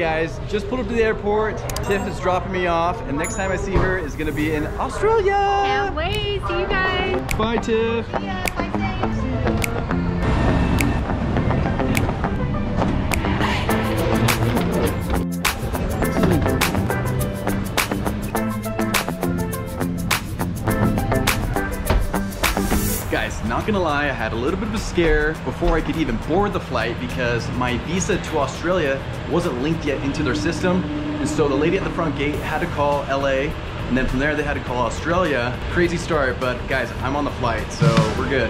guys, just pulled up to the airport. Tiff is dropping me off, and next time I see her is gonna be in Australia. Can't wait. See you guys. Bye, Tiff. See ya. Bye, thanks. Guys, not gonna lie, I had a little bit of a scare before I could even board the flight because my visa to Australia wasn't linked yet into their system. And so the lady at the front gate had to call LA, and then from there they had to call Australia. Crazy start, but guys, I'm on the flight, so we're good.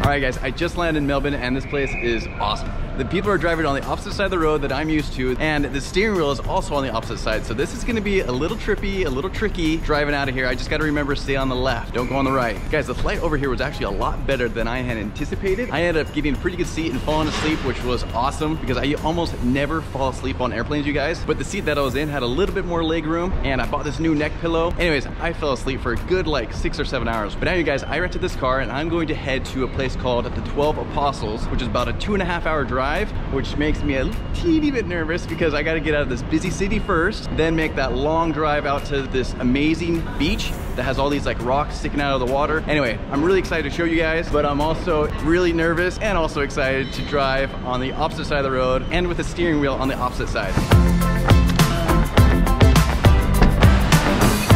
Alright guys, I just landed in Melbourne and this place is awesome. The people are driving on the opposite side of the road that I'm used to, and the steering wheel is also on the opposite side. So this is gonna be a little trippy, a little tricky driving out of here. I just gotta remember to stay on the left, don't go on the right. Guys, the flight over here was actually a lot better than I had anticipated. I ended up getting a pretty good seat and falling asleep, which was awesome because I almost never fall asleep on airplanes, you guys. But the seat that I was in had a little bit more leg room, and I bought this new neck pillow. Anyways, I fell asleep for a good like 6 or 7 hours. But now you guys, I rented this car and I'm going to head to a place called the 12 Apostles, which is about a 2.5 hour drive, which makes me a teeny bit nervous because I gotta get out of this busy city first, then make that long drive out to this amazing beach that has all these like rocks sticking out of the water. Anyway, I'm really excited to show you guys, but I'm also really nervous and also excited to drive on the opposite side of the road and with the steering wheel on the opposite side.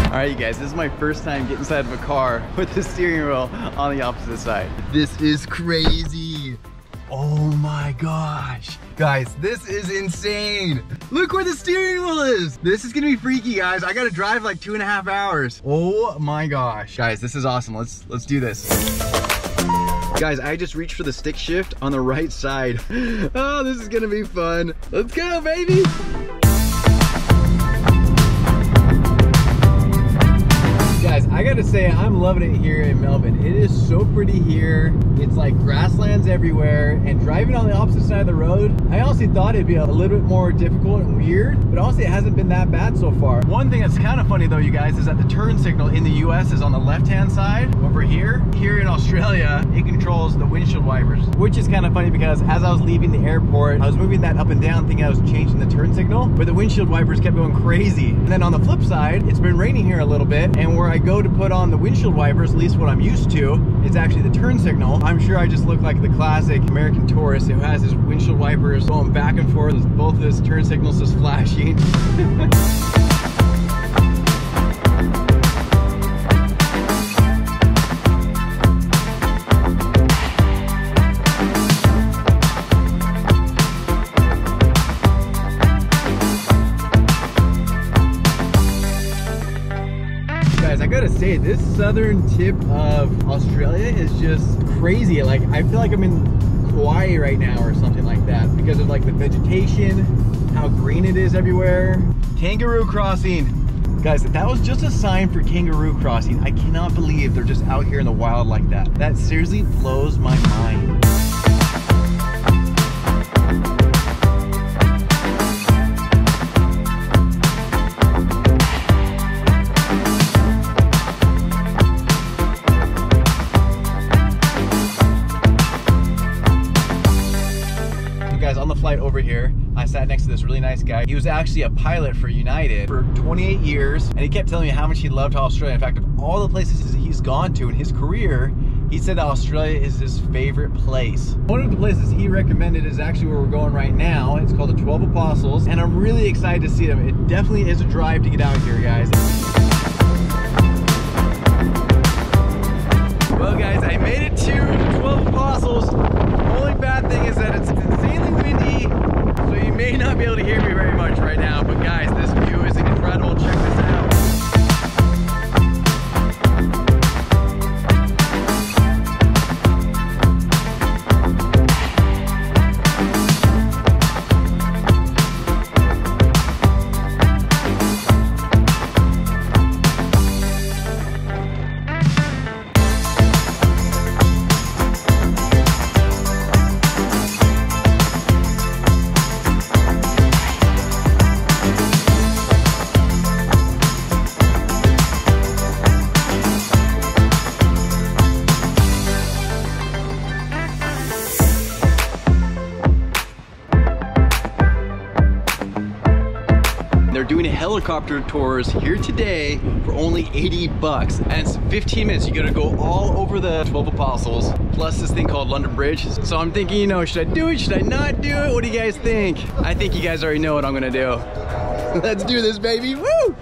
All right, you guys, this is my first time getting inside of a car with the steering wheel on the opposite side. This is crazy. Oh my gosh. Guys, this is insane. Look where the steering wheel is. This is gonna be freaky, guys. I gotta drive like 2.5 hours. Oh my gosh. Guys, this is awesome. Let's do this. Guys, I just reached for the stick shift on the right side. Oh, this is gonna be fun. Let's go, baby. Guys, I gotta say, I'm loving it here in Melbourne. It is so pretty here. It's like grasslands everywhere, and driving on the opposite side of the road, I honestly thought it'd be a little bit more difficult and weird, but honestly, it hasn't been that bad so far. One thing that's kind of funny though, you guys, is that the turn signal in the US is on the left-hand side. Over here in Australia, it controls the windshield wipers, which is kind of funny because as I was leaving the airport, I was moving that up and down thinking I was changing the turn signal, but the windshield wipers kept going crazy. And then on the flip side, it's been raining here a little bit, and where I go to put on the windshield wipers, at least what I'm used to, it's actually the turn signal. I'm sure I just look like the classic American tourist who has his windshield wipers going back and forth, both of his turn signals just flashing. Guys, I gotta say, this southern tip of Australia is just crazy. Like, I feel like I'm in Hawaii right now or something like that because of like the vegetation, how green it is everywhere. Kangaroo Crossing. Guys, that was just a sign for Kangaroo Crossing. I cannot believe they're just out here in the wild like that. That seriously blows my mind. On the flight over here, I sat next to this really nice guy. He was actually a pilot for United for 28 years, and he kept telling me how much he loved Australia. In fact, of all the places he's gone to in his career, he said that Australia is his favorite place. One of the places he recommended is actually where we're going right now. It's called the 12 Apostles, and I'm really excited to see them. It definitely is a drive to get out here, guys. Well, guys, I made it to the 12 Apostles. The only bad thing is that it's insanely windy, so you may not be able to hear me very much right now, but guys, this view is incredible. Check this out. helicopter tours here today for only 80 bucks. And it's 15 minutes. You gotta go all over the 12 apostles, plus this thing called London Bridge. So I'm thinking, you know, should I do it? Should I not do it? What do you guys think? I think you guys already know what I'm gonna do. Let's do this, baby, woo!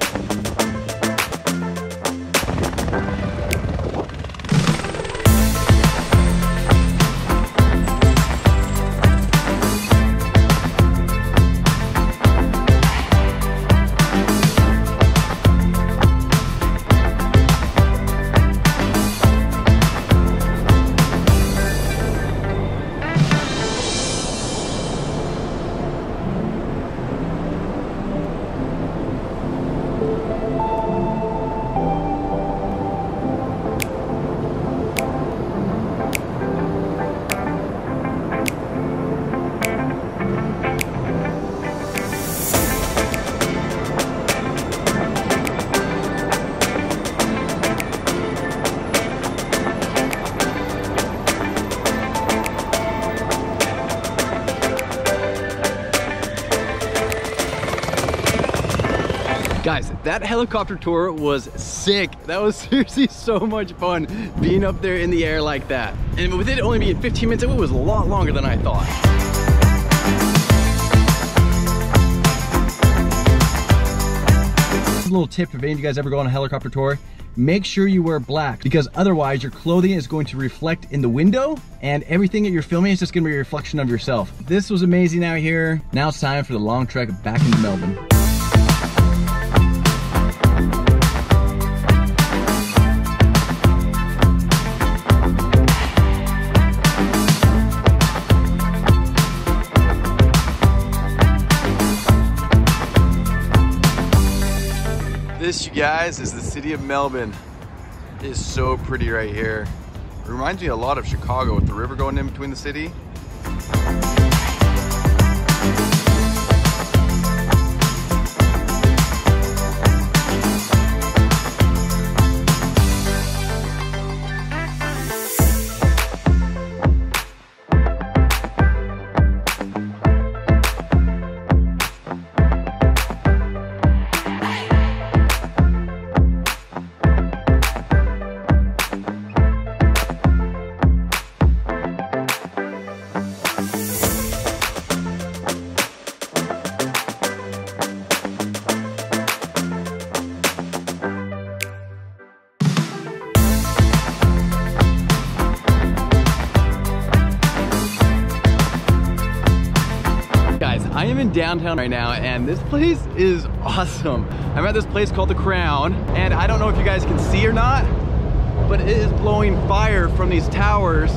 Guys, that helicopter tour was sick. That was seriously so much fun being up there in the air like that. And with it only being 15 minutes, it was a lot longer than I thought. A little tip if any of you guys ever go on a helicopter tour, make sure you wear black, because otherwise your clothing is going to reflect in the window and everything that you're filming is just going to be a reflection of yourself. This was amazing out here. Now it's time for the long trek back into Melbourne. This, you guys, is the city of Melbourne. It is so pretty right here. It reminds me a lot of Chicago with the river going in between the city. I am in downtown right now and this place is awesome. I'm at this place called The Crown and I don't know if you guys can see or not, but it is blowing fire from these towers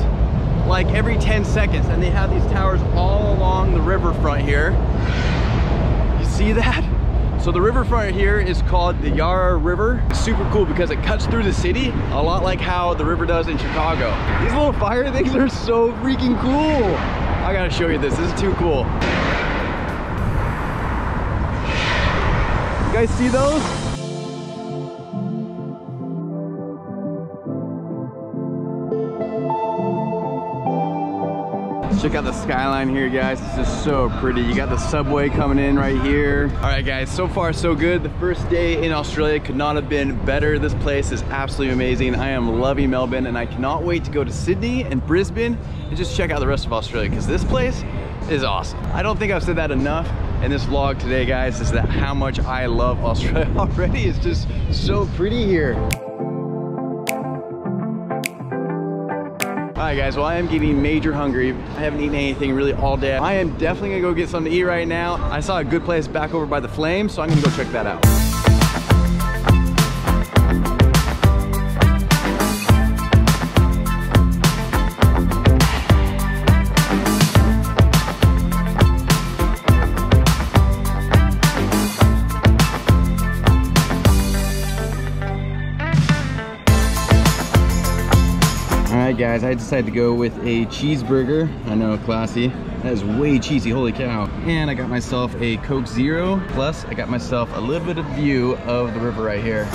like every 10 seconds, and they have these towers all along the riverfront here. You see that? So the riverfront here is called the Yarra River. It's super cool because it cuts through the city a lot like how the river does in Chicago. These little fire things are so freaking cool. I gotta show you this. This is too cool. You guys see those? Check out the skyline here, guys. This is so pretty. You got the subway coming in right here. All right, guys, so far so good. The first day in Australia could not have been better. This place is absolutely amazing. I am loving Melbourne and I cannot wait to go to Sydney and Brisbane and just check out the rest of Australia because this place is awesome. I don't think I've said that enough in this vlog today, guys, is that how much I love Australia already. It's just so pretty here. All right, guys, well, I am getting major hungry. I haven't eaten anything really all day. I am definitely gonna go get something to eat right now. I saw a good place back over by the Flames, so I'm gonna go check that out. Alright guys, I decided to go with a cheeseburger. I know, classy. That is way cheesy, holy cow. And I got myself a Coke Zero, plus I got myself a little bit of view of the river right here.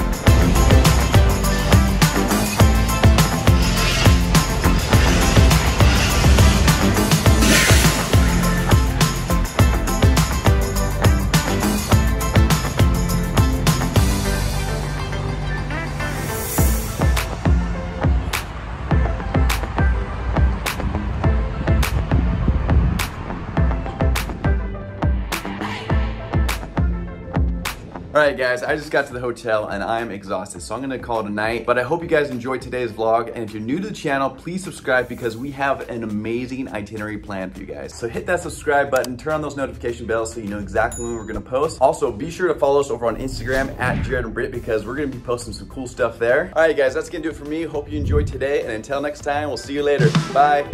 right, guys, I just got to the hotel and I'm exhausted, so I'm gonna call it a night. But I hope you guys enjoyed today's vlog, and if you're new to the channel, please subscribe because we have an amazing itinerary planned for you guys. So hit that subscribe button, turn on those notification bells so you know exactly when we're gonna post. Also, be sure to follow us over on Instagram at Jared and Britt because we're gonna be posting some cool stuff there. All right, guys, that's gonna do it for me. Hope you enjoyed today, and until next time, we'll see you later. Bye.